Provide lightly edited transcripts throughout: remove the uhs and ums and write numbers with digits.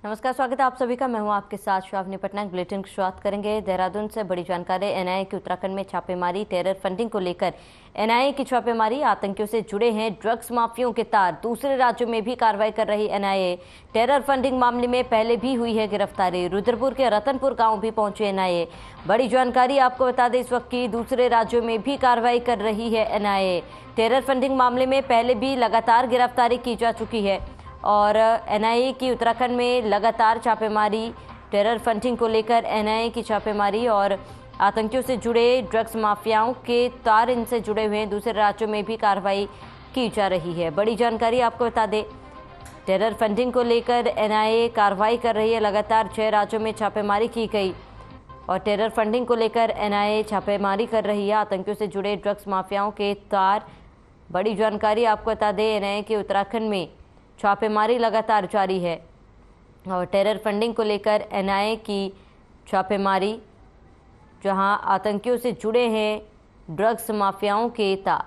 नमस्कार, स्वागत है आप सभी का। मैं हूं आपके साथ श्रावणी पटनायक। बुलेटिन की शुरुआत करेंगे देहरादून से। बड़ी जानकारी। एनआईए की उत्तराखंड में छापेमारी। टेरर फंडिंग को लेकर एनआईए की छापेमारी। आतंकियों से जुड़े हैं ड्रग्स माफियाओं के तार। दूसरे राज्यों में भी कार्रवाई कर रही एनआईए। टेरर फंडिंग मामले में पहले भी हुई है गिरफ्तारी। रुद्रपुर के रतनपुर गाँव भी पहुंची एनआईए। बड़ी जानकारी आपको बता दें इस वक्त की दूसरे राज्यों में भी कार्रवाई कर रही है एनआईए। टेरर फंडिंग मामले में पहले भी लगातार गिरफ्तारी की जा चुकी है और एनआईए की उत्तराखंड में लगातार छापेमारी। टेरर फंडिंग को लेकर एनआईए की छापेमारी और आतंकियों से जुड़े ड्रग्स माफियाओं के तार इनसे जुड़े हुए हैं। दूसरे राज्यों में भी कार्रवाई की जा रही है। बड़ी जानकारी आपको बता दें, टेरर फंडिंग को लेकर एनआईए कार्रवाई कर रही है। लगातार 6 राज्यों में छापेमारी की गई और टेरर फंडिंग को लेकर एनआईए छापेमारी कर रही है। आतंकियों से जुड़े ड्रग्स माफियाओं के तार। बड़ी जानकारी आपको बता दें, एनआईए के उत्तराखंड में छापेमारी लगातार जारी है और टेरर फंडिंग को लेकर एनआईए की छापेमारी, जहां आतंकियों से जुड़े हैं ड्रग्स माफियाओं के तार।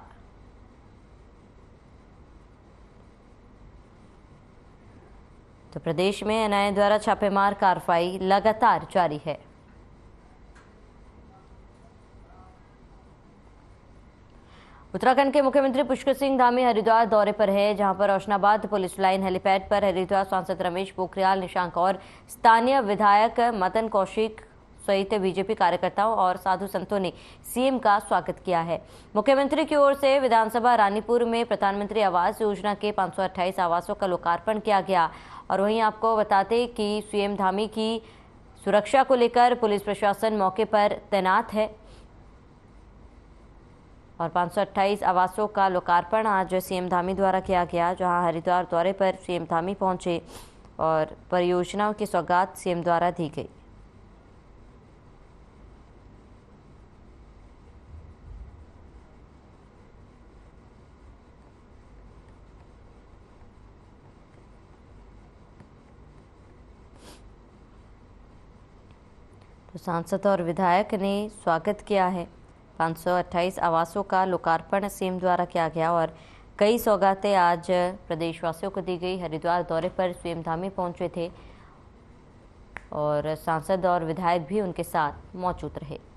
तो प्रदेश में एनआईए द्वारा छापेमार कार्रवाई लगातार जारी है। उत्तराखंड के मुख्यमंत्री पुष्कर सिंह धामी हरिद्वार दौरे पर है, जहां पर रोशनाबाद पुलिस लाइन हेलीपैड पर हरिद्वार सांसद रमेश पोखरियाल निशंक और स्थानीय विधायक मदन कौशिक सहित बीजेपी कार्यकर्ताओं और साधु संतों ने सीएम का स्वागत किया है। मुख्यमंत्री की ओर से विधानसभा रानीपुर में प्रधानमंत्री आवास योजना के 528 आवासों का लोकार्पण किया गया। और वहीं आपको बताते कि सीएम धामी की सुरक्षा को लेकर पुलिस प्रशासन मौके पर तैनात है और 528 आवासों का लोकार्पण आज सीएम धामी द्वारा किया गया, जहां हरिद्वार दौरे पर सीएम धामी पहुंचे और परियोजनाओं की सौगात सीएम द्वारा दी गई। तो सांसद और विधायक ने स्वागत किया है। 528 आवासों का लोकार्पण सीएम द्वारा किया गया और कई सौगातें आज प्रदेशवासियों को दी गई। हरिद्वार दौरे पर सीएम धामी पहुंचे थे और सांसद और विधायक भी उनके साथ मौजूद रहे।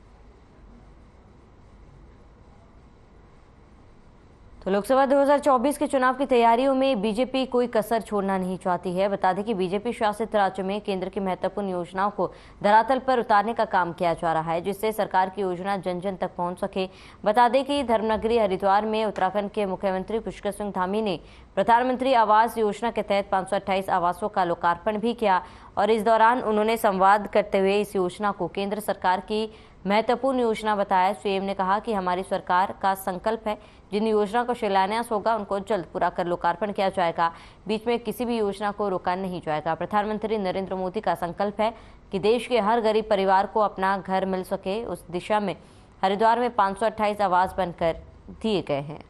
तो लोकसभा 2024 के चुनाव की तैयारियों में बीजेपी कोई कसर छोड़ना नहीं चाहती है। बता दें कि बीजेपी शासित राज्य में केंद्र की महत्वपूर्ण योजनाओं को धरातल पर उतारने का काम किया जा रहा है, जिससे सरकार की योजना जन जन तक पहुंच सके। बता दें कि धर्मनगरी हरिद्वार में उत्तराखंड के मुख्यमंत्री पुष्कर सिंह धामी ने प्रधानमंत्री आवास योजना के तहत 528 आवासों का लोकार्पण भी किया और इस दौरान उन्होंने संवाद करते हुए इस योजना को केंद्र सरकार की महत्वपूर्ण योजना बताया। सीएम ने कहा कि हमारी सरकार का संकल्प है, जिन योजना का शिलान्यास होगा उनको जल्द पूरा कर लोकार्पण किया जाएगा। बीच में किसी भी योजना को रोका नहीं जाएगा। प्रधानमंत्री नरेंद्र मोदी का संकल्प है कि देश के हर गरीब परिवार को अपना घर मिल सके। उस दिशा में हरिद्वार में 528 आवास बनकर दिए गए हैं।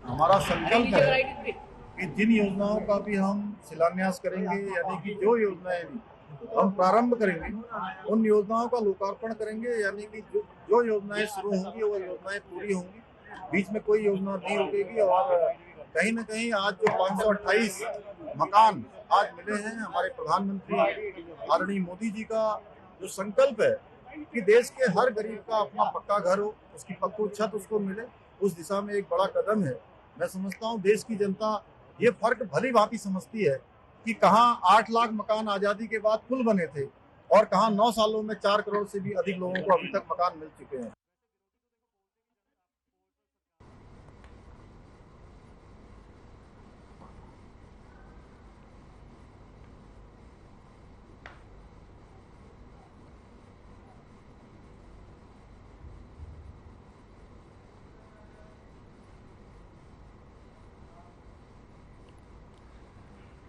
हमारा संकल्प है कि जिन योजनाओं का भी हम शिलान्यास करेंगे, यानी कि जो योजनाएं हम प्रारंभ करेंगे उन योजनाओं का लोकार्पण करेंगे, यानी कि जो योजनाएं शुरू होंगी वो योजनाएं पूरी होंगी, बीच में कोई योजना नहीं रुकेगी। और कहीं ना कहीं आज जो 528 मकान आज मिले हैं, हमारे प्रधानमंत्री आदरणीय मोदी जी का जो संकल्प है कि देश के हर गरीब का अपना पक्का घर हो, उसकी पक्की छत उसको मिले, उस दिशा में एक बड़ा कदम है। मैं समझता हूँ देश की जनता ये फर्क भली भांति समझती है कि कहाँ 8 लाख मकान आजादी के बाद कुल बने थे और कहाँ 9 सालों में 4 करोड़ से भी अधिक लोगों को अभी तक मकान मिल चुके हैं।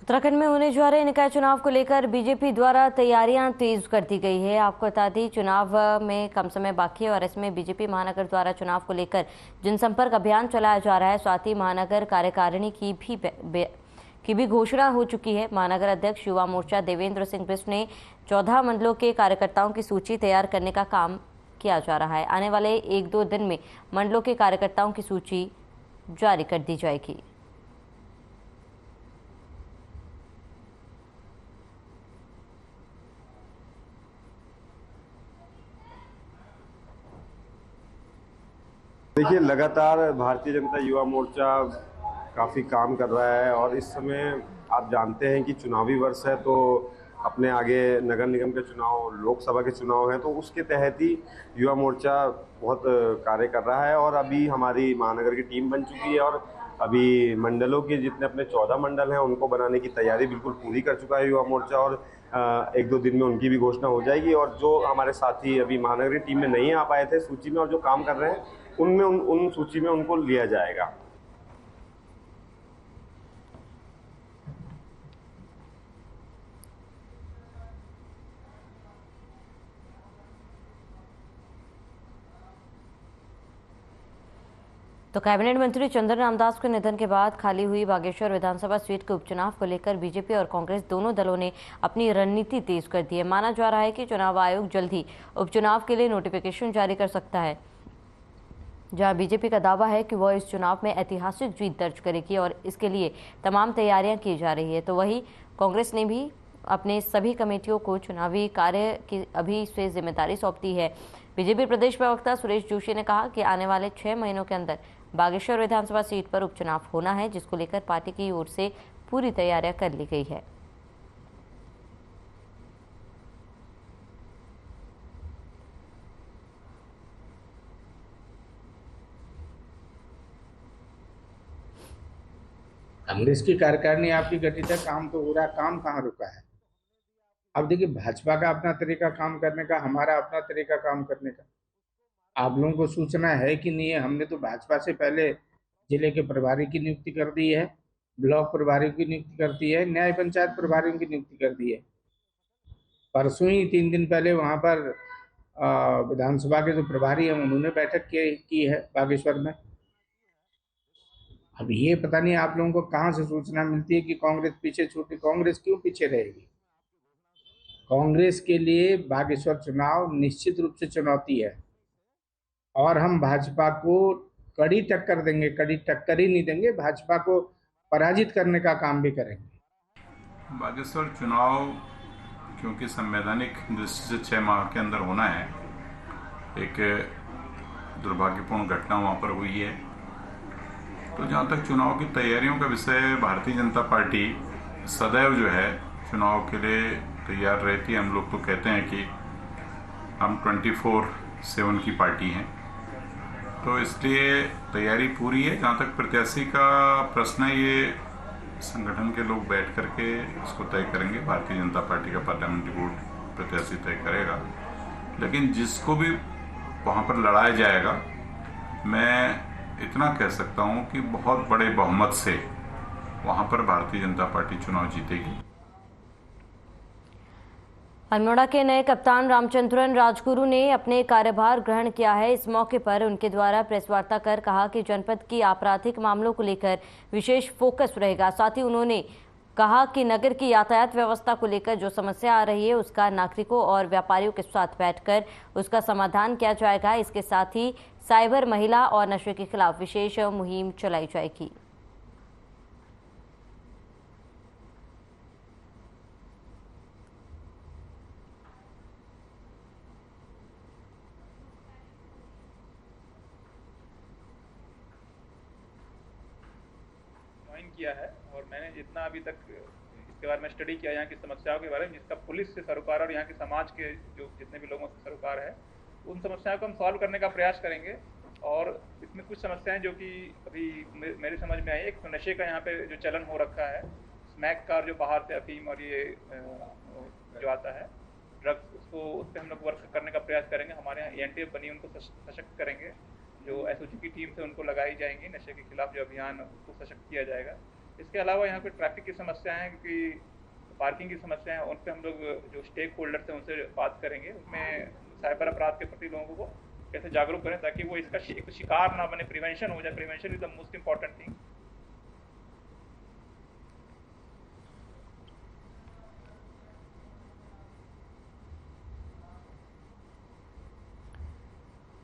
उत्तराखंड में होने जा रहे निकाय चुनाव को लेकर बीजेपी द्वारा तैयारियां तेज कर दी गई है। आपको बता दें, चुनाव में कम समय बाकी है और इसमें बीजेपी महानगर द्वारा चुनाव को लेकर जनसंपर्क अभियान चलाया जा रहा है। साथ ही महानगर कार्यकारिणी की भी घोषणा हो चुकी है। महानगर अध्यक्ष युवा मोर्चा देवेंद्र सिंह बिष्ट ने 14 मंडलों के कार्यकर्ताओं की सूची तैयार करने का काम किया जा रहा है। आने वाले 1-2 दिन में मंडलों के कार्यकर्ताओं की सूची जारी कर दी जाएगी। देखिए, लगातार भारतीय जनता युवा मोर्चा काफ़ी काम कर रहा है और इस समय आप जानते हैं कि चुनावी वर्ष है, तो अपने आगे नगर निगम के चुनाव, लोकसभा के चुनाव हैं, तो उसके तहत ही युवा मोर्चा बहुत कार्य कर रहा है। और अभी हमारी महानगर की टीम बन चुकी है और अभी मंडलों के जितने अपने 14 मंडल हैं उनको बनाने की तैयारी बिल्कुल पूरी कर चुका है युवा मोर्चा। और 1-2 दिन में उनकी भी घोषणा हो जाएगी। और जो हमारे साथी अभी महानगर की टीम में नहीं आ पाए थे सूची में और जो काम कर रहे हैं उनमें उन सूची में उनको लिया जाएगा। तो कैबिनेट मंत्री चंद्र रामदास के निधन के बाद खाली हुई बागेश्वर विधानसभा सीट के उपचुनाव को लेकर बीजेपी और कांग्रेस दोनों दलों ने अपनी रणनीति तेज कर दी है। माना जा रहा है कि चुनाव आयोग जल्द ही उपचुनाव के लिए नोटिफिकेशन जारी कर सकता है, जहां बीजेपी का दावा है कि वह इस चुनाव में ऐतिहासिक जीत दर्ज करेगी और इसके लिए तमाम तैयारियां की जा रही है। तो वहीं कांग्रेस ने भी अपने सभी कमेटियों को चुनावी कार्य की अभी से जिम्मेदारी सौंप दी है। बीजेपी प्रदेश प्रवक्ता सुरेश जोशी ने कहा कि आने वाले 6 महीनों के अंदर बागेश्वर विधानसभा सीट पर उपचुनाव होना है, जिसको लेकर पार्टी की ओर से पूरी तैयारियां कर ली गई है। कांग्रेस की कार्यकारिणी आपकी गठित है, काम तो हो रहा है, काम कहाँ रुका है। अब देखिए, भाजपा का अपना तरीका काम करने का, हमारा अपना तरीका काम करने का। आप लोगों को सूचना है कि नहीं है, हमने तो भाजपा से पहले जिले के प्रभारी की नियुक्ति कर दी है, ब्लॉक प्रभारी की नियुक्ति कर दी है, न्याय पंचायत प्रभारियों की नियुक्ति कर दी है। परसों ही 3 दिन पहले वहां पर विधानसभा के जो प्रभारी हैं उन्होंने बैठक की है बागेश्वर में। अब ये पता नहीं आप लोगों को कहाँ से सूचना मिलती है कि कांग्रेस पीछे छूटी। कांग्रेस क्यों पीछे रहेगी? कांग्रेस के लिए बागेश्वर चुनाव निश्चित रूप से चुनौती है और हम भाजपा को कड़ी टक्कर देंगे, कड़ी टक्कर ही नहीं देंगे, भाजपा को पराजित करने का काम भी करेंगे। बागेश्वर चुनाव क्योंकि संवैधानिक दृष्टि से 6 माह के अंदर होना है, एक दुर्भाग्यपूर्ण घटना वहाँ पर हुई है। तो जहाँ तक चुनाव की तैयारियों का विषय, भारतीय जनता पार्टी सदैव जो है चुनाव के लिए तैयार रहती है। हम लोग तो कहते हैं कि हम 24/7 की पार्टी हैं, तो इसलिए तैयारी पूरी है। जहाँ तक प्रत्याशी का प्रश्न है, ये संगठन के लोग बैठ करके इसको तय करेंगे। भारतीय जनता पार्टी का पार्लियामेंट्री बोर्ड प्रत्याशी तय करेगा, लेकिन जिसको भी वहाँ पर लड़ाया जाएगा, मैं इतना कह सकता हूँ कि बहुत बड़े बहुमत से वहाँ पर भारतीय जनता पार्टी चुनाव जीतेगी। अल्मोड़ा के नए कप्तान रामचंद्रन राजगुरु ने अपने कार्यभार ग्रहण किया है। इस मौके पर उनके द्वारा प्रेस वार्ता कर कहा कि जनपद की आपराधिक मामलों को लेकर विशेष फोकस रहेगा। साथ ही उन्होंने कहा कि नगर की यातायात व्यवस्था को लेकर जो समस्या आ रही है उसका नागरिकों और व्यापारियों के साथ बैठकर उसका समाधान किया जाएगा। इसके साथ ही साइबर, महिला और नशे के खिलाफ विशेष मुहिम चलाई जाएगी। किया है और मैंने जितना अभी तक इसके बारे में स्टडी किया, यहाँ की समस्याओं के बारे में, जिसका पुलिस से सरोकार और यहाँ के समाज के जो जितने भी लोगों से सरोकार है, उन समस्याओं को हम सॉल्व करने का प्रयास करेंगे। और इसमें कुछ समस्याएं जो कि अभी मेरे समझ में आई, एक तो नशे का यहाँ पे जो चलन हो रखा है, स्मैक कार जो बाहर से अफीम और ये जो आता है ड्रग्स, उसको उस पर हम लोग वर्क करने का प्रयास करेंगे। हमारे यहाँ ENTF बनी, उनको सशक्त करेंगे। जो SOG की टीम से उनको लगाई जाएंगी, नशे के खिलाफ जो अभियान उसको सशक्त किया जाएगा। इसके अलावा यहाँ पे ट्रैफिक की समस्याएं हैं, क्योंकि पार्किंग की समस्या है, उन पर हम लोग जो स्टेक होल्डर्स हैं उनसे बात करेंगे। उसमें साइबर अपराध के प्रति लोगों को कैसे जागरूक करें ताकि वो इसका शिकार ना बने, प्रिवेंशन हो जाए। Prevention is the most important thing.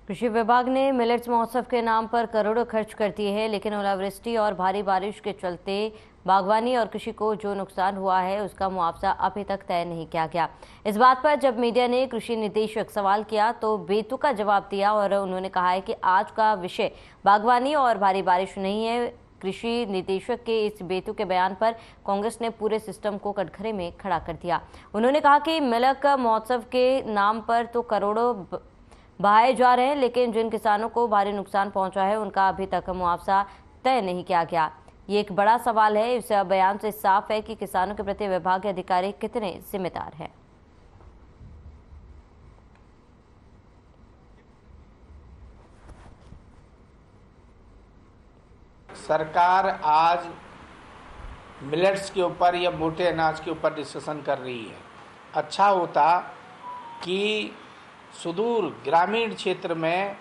कृषि विभाग ने मिलेट्स महोत्सव के नाम पर करोड़ों खर्च कर दिए हैं, लेकिन ओलावृष्टि और भारी बारिश के चलते बागवानी और कृषि को जो नुकसान हुआ है उसका मुआवजा अभी तक तय नहीं किया गया। इस बात पर जब मीडिया ने कृषि निदेशक सवाल किया तो बेतुका जवाब दिया और उन्होंने कहा है कि आज का विषय बागवानी और भारी बारिश नहीं है। कृषि निदेशक के इस बेतुके बयान पर कांग्रेस ने पूरे सिस्टम को कटघरे में खड़ा कर दिया। उन्होंने कहा कि मिलक महोत्सव के नाम पर तो करोड़ों बहाए जा रहे हैं, लेकिन जिन किसानों को भारी नुकसान पहुंचा है उनका अभी तक मुआवजा तय नहीं किया गया। ये एक बड़ा सवाल है। इस बयान से साफ है कि किसानों के प्रति विभाग के अधिकारी कितने जिम्मेदार हैं। सरकार आज मिलेट्स के ऊपर या मोटे अनाज के ऊपर डिस्कशन कर रही है। अच्छा होता कि सुदूर ग्रामीण क्षेत्र में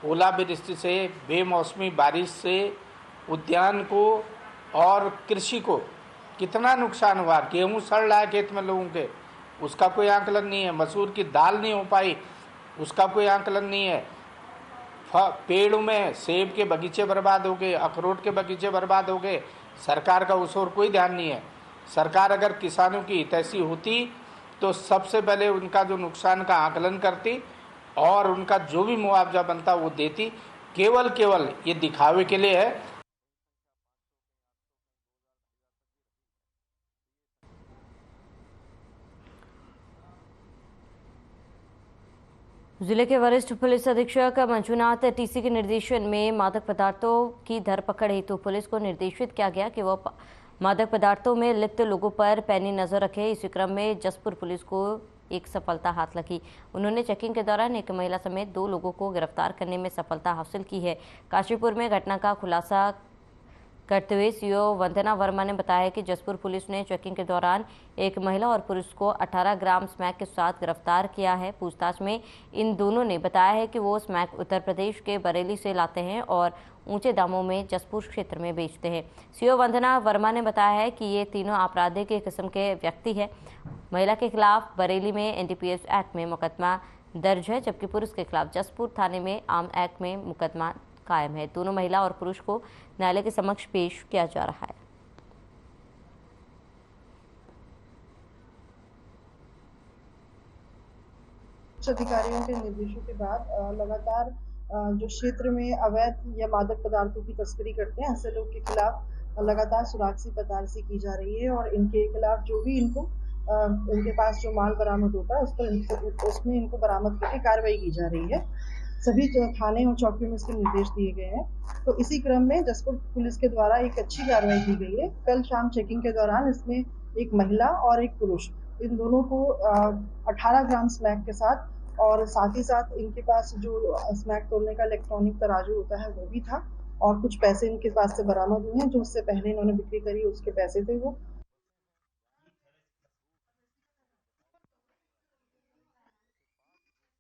ओलावृष्टि से, बेमौसमी बारिश से उद्यान को और कृषि को कितना नुकसान हुआ। गेहूं सड़ रहा है खेत में लोगों के, उसका कोई आंकलन नहीं है। मसूर की दाल नहीं हो पाई, उसका कोई आंकलन नहीं है। पेड़ों में सेब के बगीचे बर्बाद हो गए, अखरोट के बगीचे बर्बाद हो गए। सरकार का उस ओर कोई ध्यान नहीं है। सरकार अगर किसानों की हितैषी होती तो सबसे पहले उनका जो नुकसान का आकलन करती और उनका जो भी मुआवजा बनता वो देती। केवल ये दिखावे के लिए है। जिले के वरिष्ठ पुलिस अधीक्षक मंजुनाथ टीसी के निर्देशन में मादक पदार्थों की धरपकड़ हेतु पुलिस को निर्देशित किया गया कि वह मादक पदार्थों में लिप्त लोगों पर पैनी नजर रखे। इसी क्रम में जसपुर पुलिस को एक सफलता हाथ लगी। उन्होंने चेकिंग के दौरान एक महिला समेत 2 लोगों को गिरफ्तार करने में सफलता हासिल की है। काशीपुर में घटना का खुलासा करते हुए सीओ वंदना वर्मा ने बताया कि जसपुर पुलिस ने चेकिंग के दौरान एक महिला और पुरुष को 18 ग्राम स्मैक के साथ गिरफ्तार किया है। पूछताछ में इन दोनों ने बताया है कि वो स्मैक उत्तर प्रदेश के बरेली से लाते हैं और ऊंचे दामों में जसपुर क्षेत्र में बेचते हैं। सीओ वंदना वर्मा ने बताया है कि ये तीनों आपराधिक किस्म के व्यक्ति हैं। महिला के खिलाफ बरेली में एनडीपीएस एक्ट में मुकदमा दर्ज है, जबकि पुरुष के खिलाफ जसपुर थाने में आर्म एक्ट में मुकदमा कायम है। दोनों महिला और पुरुष को न्यायालय के समक्ष पेश किया जा रहा है। उच्च अधिकारियों के निर्देशों के बाद लगातार जो क्षेत्र में अवैध या मादक पदार्थों की तस्करी करते हैं ऐसे लोग के खिलाफ लगातार सुराग पड़ताल की जा रही है और इनके खिलाफ जो भी इनके पास जो माल बरामद होता है उसमें इनको बरामद करके कार्रवाई की जा रही है। सभी थाने और चौकियों में इसके निर्देश दिए गए हैं। तो इसी क्रम में जसपुर पुलिस के द्वारा एक अच्छी कार्रवाई की गई है। कल शाम चेकिंग के दौरान इसमें एक महिला और एक पुरुष, इन दोनों को 18 ग्राम स्मैक के साथ और साथ ही साथ इनके पास जो स्मैक तोलने का इलेक्ट्रॉनिक तराजू होता है वो भी था और कुछ पैसे इनके पास से बरामद हुए हैं जो उससे पहले इन्होंने बिक्री करी उसके पैसे थे वो।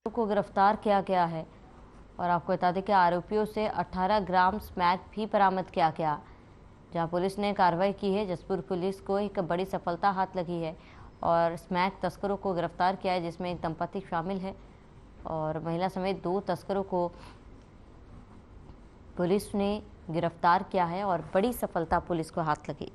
को गिरफ्तार किया गया है और आपको बता दें कि आरोपियों से 18 ग्राम स्मैक भी बरामद किया गया। जहां पुलिस ने कार्रवाई की है, जसपुर पुलिस को एक बड़ी सफलता हाथ लगी है और स्मैक तस्करों को गिरफ्तार किया है, जिसमें एक दंपति शामिल है और महिला समेत 2 तस्करों को पुलिस ने गिरफ्तार किया है और बड़ी सफलता पुलिस को हाथ लगी।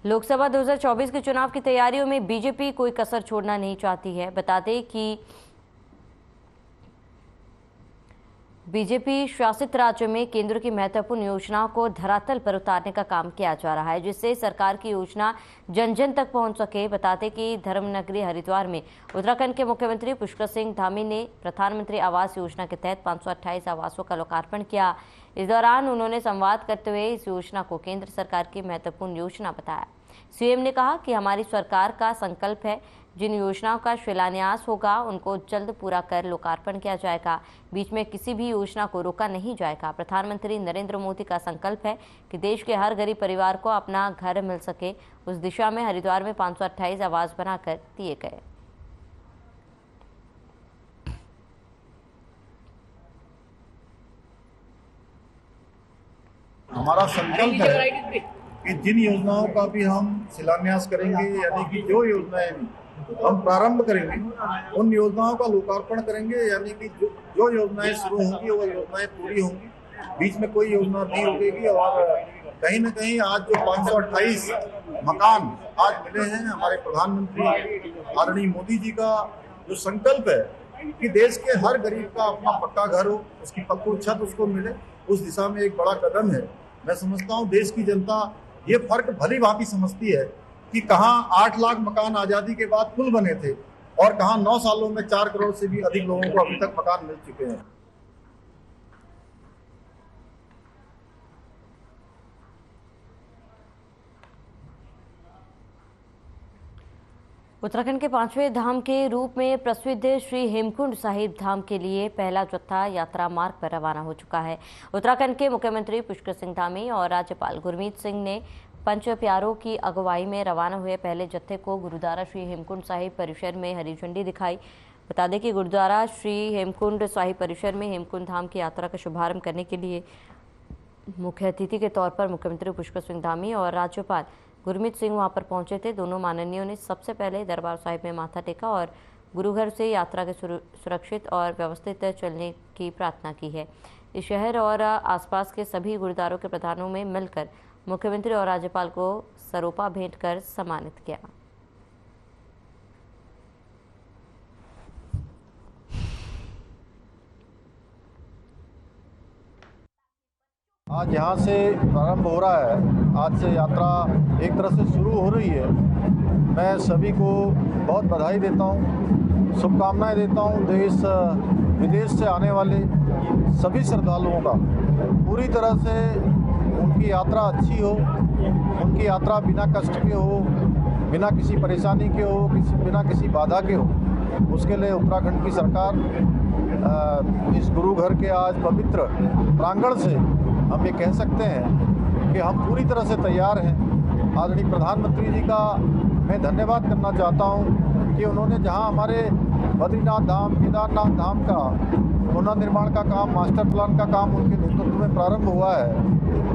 लोकसभा 2024 के चुनाव की तैयारियों में बीजेपी कोई कसर छोड़ना नहीं चाहती है। बता दें कि बीजेपी शासित राज्य में केंद्र की महत्वपूर्ण योजनाओं को धरातल पर उतारने का काम किया जा रहा है, जिससे सरकार की योजना जन जन तक पहुंच सके। बताते कि धर्मनगरी हरिद्वार में उत्तराखंड के मुख्यमंत्री पुष्कर सिंह धामी ने प्रधानमंत्री आवास योजना के तहत 528 आवासों का लोकार्पण किया। इस दौरान उन्होंने संवाद करते हुए इस योजना को केंद्र सरकार की महत्वपूर्ण योजना बताया। सीएम ने कहा कि हमारी सरकार का संकल्प है, जिन योजनाओं का शिलान्यास होगा उनको जल्द पूरा कर लोकार्पण किया जाएगा। बीच में किसी भी योजना को रोका नहीं जाएगा। प्रधानमंत्री नरेंद्र मोदी का संकल्प है कि देश के हर गरीब परिवार को अपना घर मिल सके। उस दिशा में हरिद्वार में 528 आवास बनाकर दिए गए। हमारा संकल्प है कि जिन योजनाओं का भी हम शिलान्यास करेंगे, यानी कि जो योजनाएं भी हम प्रारंभ करेंगे, उन योजनाओं का लोकार्पण करेंगे, यानी कि जो योजनाएं शुरू होंगी वो योजनाएं पूरी होंगी, बीच में कोई योजना नहीं रुकेगी। और कहीं ना कहीं आज जो 528 मकान आज मिले हैं, हमारे प्रधानमंत्री आदरणीय मोदी जी का जो संकल्प है कि देश के हर गरीब का अपना पक्का घर हो, उसकी पक्की छत उसको मिले, उस दिशा में एक बड़ा कदम है। मैं समझता हूँ देश की जनता ये फर्क भली भांति समझती है कि कहाँ 8 लाख मकान आजादी के बाद कुल बने थे और कहाँ 9 सालों में 4 करोड़ से भी अधिक लोगों को अभी तक मकान मिल चुके हैं। उत्तराखंड के 5वें धाम के रूप में प्रसिद्ध श्री हेमकुंड साहिब धाम के लिए पहला जत्था यात्रा मार्ग पर रवाना हो चुका है। उत्तराखंड के मुख्यमंत्री पुष्कर सिंह धामी और राज्यपाल गुरमीत सिंह ने पंच प्यारों की अगुवाई में रवाना हुए पहले जत्थे को गुरुद्वारा श्री हेमकुंड साहिब परिसर में हरी झंडी दिखाई। बता दें कि गुरुद्वारा श्री हेमकुंड साहिब परिसर में हेमकुंड धाम की यात्रा का शुभारंभ करने के लिए मुख्य अतिथि के तौर पर मुख्यमंत्री पुष्कर सिंह धामी और राज्यपाल गुरमीत सिंह वहां पर पहुंचे थे। दोनों माननीयों ने सबसे पहले दरबार साहिब में माथा टेका और गुरुघर से यात्रा के सुरक्षित और व्यवस्थित चलने की प्रार्थना की है। इस शहर और आसपास के सभी गुरुद्वारों के प्रधानों में मिलकर मुख्यमंत्री और राज्यपाल को सरोपा भेंट कर सम्मानित किया। आज यहाँ से प्रारंभ हो रहा है, आज से यात्रा एक तरह से शुरू हो रही है। मैं सभी को बहुत बधाई देता हूँ, शुभकामनाएं देता हूँ। देश विदेश से आने वाले सभी श्रद्धालुओं का पूरी तरह से उनकी यात्रा अच्छी हो, उनकी यात्रा बिना कष्ट के हो, बिना किसी परेशानी के हो, बिना किसी बाधा के हो। उसके लिए उत्तराखंड की सरकार इस गुरु घर के आज पवित्र प्रांगण से हम ये कह सकते हैं कि हम पूरी तरह से तैयार हैं। आदरणीय प्रधानमंत्री जी का मैं धन्यवाद करना चाहता हूं कि उन्होंने जहां हमारे बद्रीनाथ धाम, केदारनाथ धाम का पुनर्निर्माण का काम, मास्टर प्लान का काम उनके नेतृत्व में प्रारंभ हुआ है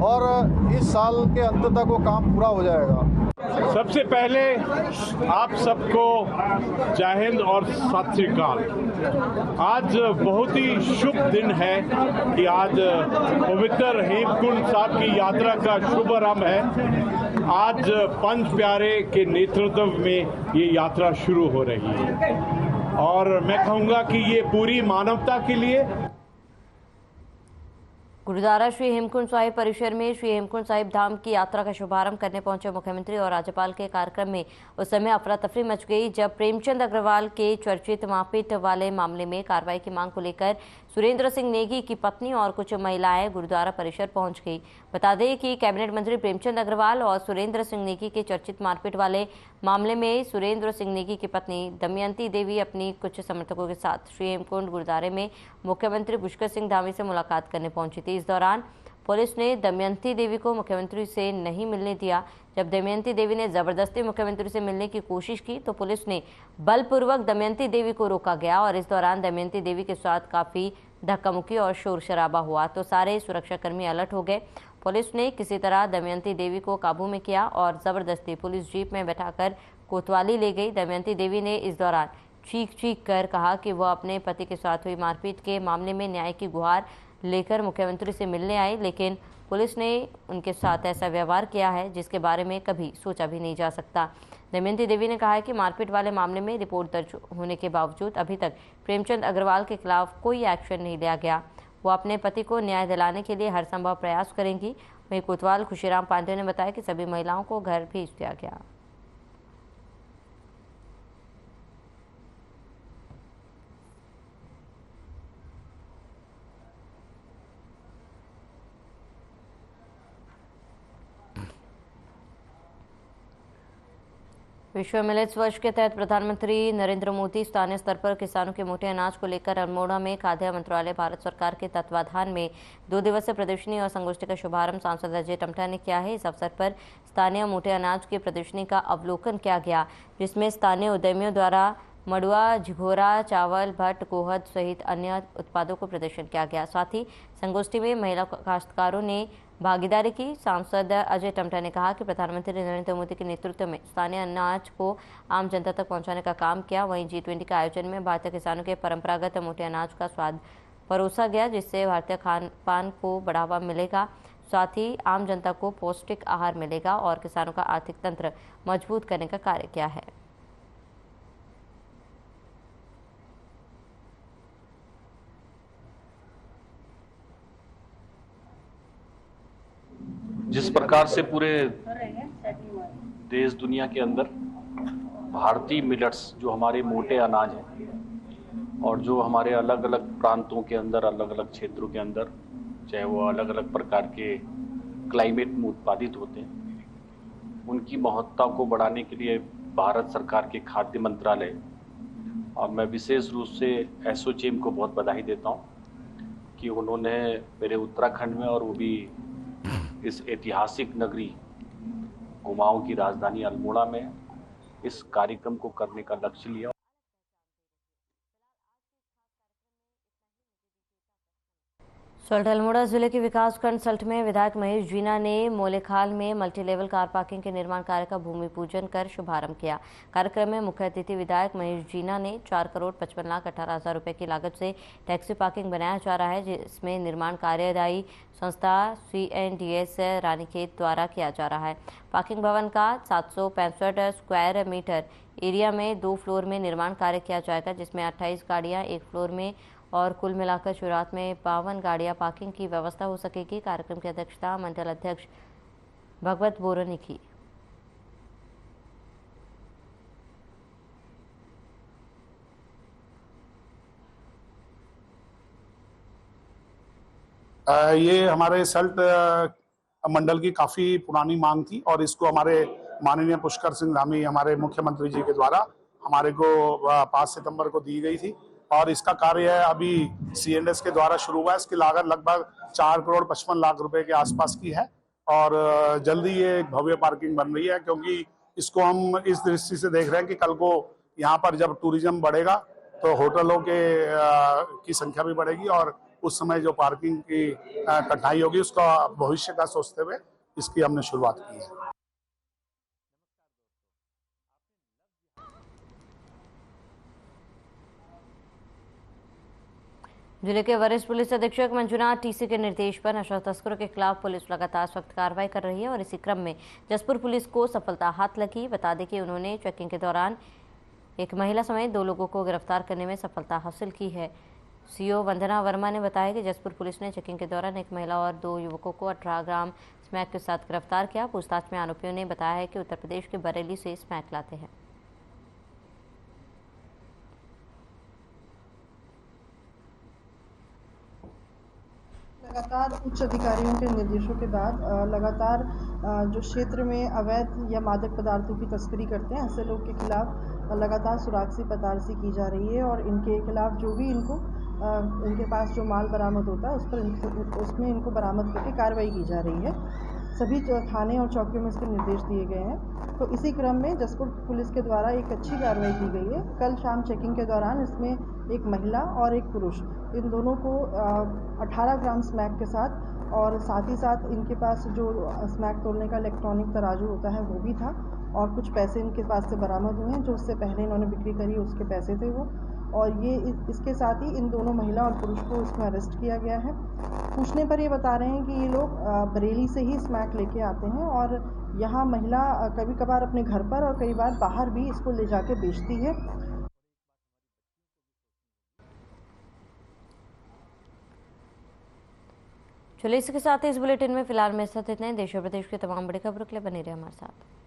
और इस साल के अंत तक वो काम पूरा हो जाएगा। सबसे पहले आप सबको जय हिंद और सत श्री अकाल। आज बहुत ही शुभ दिन है कि आज पवित्र हेमकुंड साहिब की यात्रा का शुभारंभ है। आज पंच प्यारे के नेतृत्व में ये यात्रा शुरू हो रही है और मैं कहूँगा कि ये पूरी मानवता के लिए। गुरुद्वारा श्री हेमकुंड साहिब परिसर में श्री हेमकुंड साहिब धाम की यात्रा का शुभारंभ करने पहुंचे मुख्यमंत्री और राज्यपाल के कार्यक्रम में उस समय अफरा तफरी मच गई जब प्रेमचंद अग्रवाल के चर्चित मारपीट वाले मामले में कार्रवाई की मांग को लेकर सुरेंद्र सिंह नेगी की पत्नी और कुछ महिलाएं गुरुद्वारा परिसर पहुंच गई। बता दें कि कैबिनेट मंत्री प्रेमचंद अग्रवाल और सुरेंद्र सिंह नेगी के चर्चित मारपीट वाले मामले में सुरेंद्र सिंह नेगी की पत्नी दमयंती देवी अपनी कुछ समर्थकों के साथ श्री हेमकुंड गुरुद्वारे में मुख्यमंत्री पुष्कर सिंह धामी से मुलाकात करने पहुंची थी। इस दौरान पुलिस ने दमयंती देवी को मुख्यमंत्री से नहीं मिलने दिया। जब दमयंती देवी ने जबरदस्ती मुख्यमंत्री से मिलने की कोशिश की तो पुलिस ने बलपूर्वक दमयंती देवी को रोका गया और इस दौरान दमयंती देवी के साथ काफी धक्का मुक्की और शोर शराबा हुआ तो सारे सुरक्षाकर्मी अलर्ट हो गए। पुलिस ने किसी तरह दमयंती देवी को काबू में किया और जबरदस्ती पुलिस जीप में बैठाकर कोतवाली ले गई। दमयंती देवी ने इस दौरान चीख कर कहा कि वह अपने पति के साथ हुई मारपीट के मामले में न्याय की गुहार लेकर मुख्यमंत्री से मिलने आई, लेकिन पुलिस ने उनके साथ ऐसा व्यवहार किया है जिसके बारे में कभी सोचा भी नहीं जा सकता। दमयंती देवी ने कहा है कि मारपीट वाले मामले में रिपोर्ट दर्ज होने के बावजूद अभी तक प्रेमचंद अग्रवाल के खिलाफ कोई एक्शन नहीं लिया गया। वो अपने पति को न्याय दिलाने के लिए हर संभव प्रयास करेंगी। वहीं कोतवाल खुशीराम पांडे ने बताया कि सभी महिलाओं को घर भेज दिया गया। विश्व मिलेट्स वर्ष के तहत प्रधानमंत्री नरेंद्र मोदी स्थानीय स्तर पर किसानों के मोटे अनाज को लेकर अल्मोड़ा में खाद्य मंत्रालय भारत सरकार के तत्वाधान में 2 दिवसीय प्रदर्शनी और संगोष्ठी का शुभारंभ सांसद अजय टम्टा ने किया है। इस अवसर पर स्थानीय मोटे अनाज की प्रदर्शनी का अवलोकन किया गया जिसमें स्थानीय उद्यमियों द्वारा मड़ुआ, झिघोरा, चावल, भट्ट, गोहद सहित अन्य उत्पादों को प्रदर्शन किया गया। साथ ही संगोष्ठी में महिला काश्तकारों ने भागीदारी की। सांसद अजय टमटा ने कहा कि प्रधानमंत्री नरेंद्र मोदी के नेतृत्व में स्थानीय अनाज को आम जनता तक पहुंचाने का काम किया। वहीं G20 के आयोजन में भारतीय किसानों के परंपरागत मोटे अनाज का स्वाद परोसा गया, जिससे भारतीय खान पान को बढ़ावा मिलेगा। साथ ही आम जनता को पौष्टिक आहार मिलेगा और किसानों का आर्थिक तंत्र मजबूत करने का कार्य किया है। जिस प्रकार से पूरे देश दुनिया के अंदर भारतीय मिलेट्स जो हमारे मोटे अनाज हैं और जो हमारे अलग अलग प्रांतों के अंदर, अलग अलग क्षेत्रों के अंदर, चाहे वो अलग अलग प्रकार के क्लाइमेट में उत्पादित होते हैं, उनकी महत्ता को बढ़ाने के लिए भारत सरकार के खाद्य मंत्रालय और मैं विशेष रूप से एसोचैम को बहुत बधाई देता हूं कि उन्होंने मेरे उत्तराखंड में और वो भी इस ऐतिहासिक नगरी कुमाऊं की राजधानी अल्मोड़ा में इस कार्यक्रम को करने का लक्ष्य लिया। सल्ट अल्मोड़ा जिले के विकासखंड सल्ट में विधायक महेश जीना ने मोलेखाल में मल्टी लेवल कार पार्किंग के निर्माण कार्य का भूमि पूजन कर शुभारंभ किया। कार्यक्रम में मुख्य अतिथि विधायक महेश जीना ने 4,55,18,000 रुपए की लागत से टैक्सी पार्किंग बनाया जा रहा है, जिसमें निर्माण कार्यदायी संस्था CNDS रानीखेत द्वारा किया जा रहा है। पार्किंग भवन का 765 स्क्वायर मीटर एरिया में 2 फ्लोर में निर्माण कार्य किया जाएगा, जिसमें 28 गाड़ियां एक फ्लोर में और कुल मिलाकर शुरुआत में 52 गाड़ियां पार्किंग की व्यवस्था हो सकेगी। कार्यक्रम की अध्यक्षता मंडल अध्यक्ष भगवत बोरो ने की। ये हमारे सल्ट मंडल की काफी पुरानी मांग थी और इसको हमारे माननीय पुष्कर सिंह धामी हमारे मुख्यमंत्री जी के द्वारा हमारे को 5 सितंबर को दी गई थी और इसका कार्य अभी CNDS के द्वारा शुरू हुआ है। इसकी लागत लगभग 4,55,00,000 रुपए के आसपास की है और जल्दी ये एक भव्य पार्किंग बन रही है, क्योंकि इसको हम इस दृष्टि से देख रहे हैं कि कल को यहाँ पर जब टूरिज्म बढ़ेगा तो होटलों के की संख्या भी बढ़ेगी और उस समय जो पार्किंग की कठिनाई होगी उसका भविष्य का सोचते हुए इसकी हमने शुरुआत की है। जिले के वरिष्ठ पुलिस अधीक्षक मंजुनाथ TC के निर्देश पर नशा तस्करों के खिलाफ पुलिस लगातार सख्त कार्रवाई कर रही है और इसी क्रम में जसपुर पुलिस को सफलता हाथ लगी। बता दें कि उन्होंने चेकिंग के दौरान एक महिला समेत 2 लोगों को गिरफ्तार करने में सफलता हासिल की है। CO वंदना वर्मा ने बताया कि जसपुर पुलिस ने चेकिंग के दौरान एक महिला और 2 युवकों को 18 ग्राम स्मैक के साथ गिरफ्तार किया। पूछताछ में आरोपियों ने बताया है कि उत्तर प्रदेश के बरेली से स्मैक लाते हैं। लगातार उच्च अधिकारियों के निर्देशों के बाद लगातार जो क्षेत्र में अवैध या मादक पदार्थों की तस्करी करते हैं ऐसे लोग के खिलाफ लगातार सुराग पतारसी की जा रही है और इनके खिलाफ जो भी इनके पास जो माल बरामद होता है उसमें इनको बरामद करके कार्रवाई की जा रही है। सभी थाने और चौकियों में इसके निर्देश दिए गए हैं। तो इसी क्रम में जसपुर पुलिस के द्वारा एक अच्छी कार्रवाई की गई है। कल शाम चेकिंग के दौरान इसमें एक महिला और एक पुरुष, इन दोनों को 18 ग्राम स्मैक के साथ और साथ ही साथ इनके पास जो स्मैक तोलने का इलेक्ट्रॉनिक तराजू होता है वो भी था और कुछ पैसे इनके पास से बरामद हुए हैं जो उससे पहले इन्होंने बिक्री करी उसके पैसे थे वो। और ये इसके साथ ही इन दोनों महिला और पुरुष को इसमें अरेस्ट किया गया है। पूछने पर ये बता रहे हैं कि ये लोग बरेली से ही स्मैक लेके आते हैं और यहाँ महिला कभी कभार अपने घर पर और कई बार बाहर भी इसको ले जाके बेचती है। चलिए इसके साथ ही इस बुलेटिन में फिलहाल मेरे साथ इतने। देश और प्रदेश की तमाम बड़ी खबरों के लिए बने रहे हमारे साथ।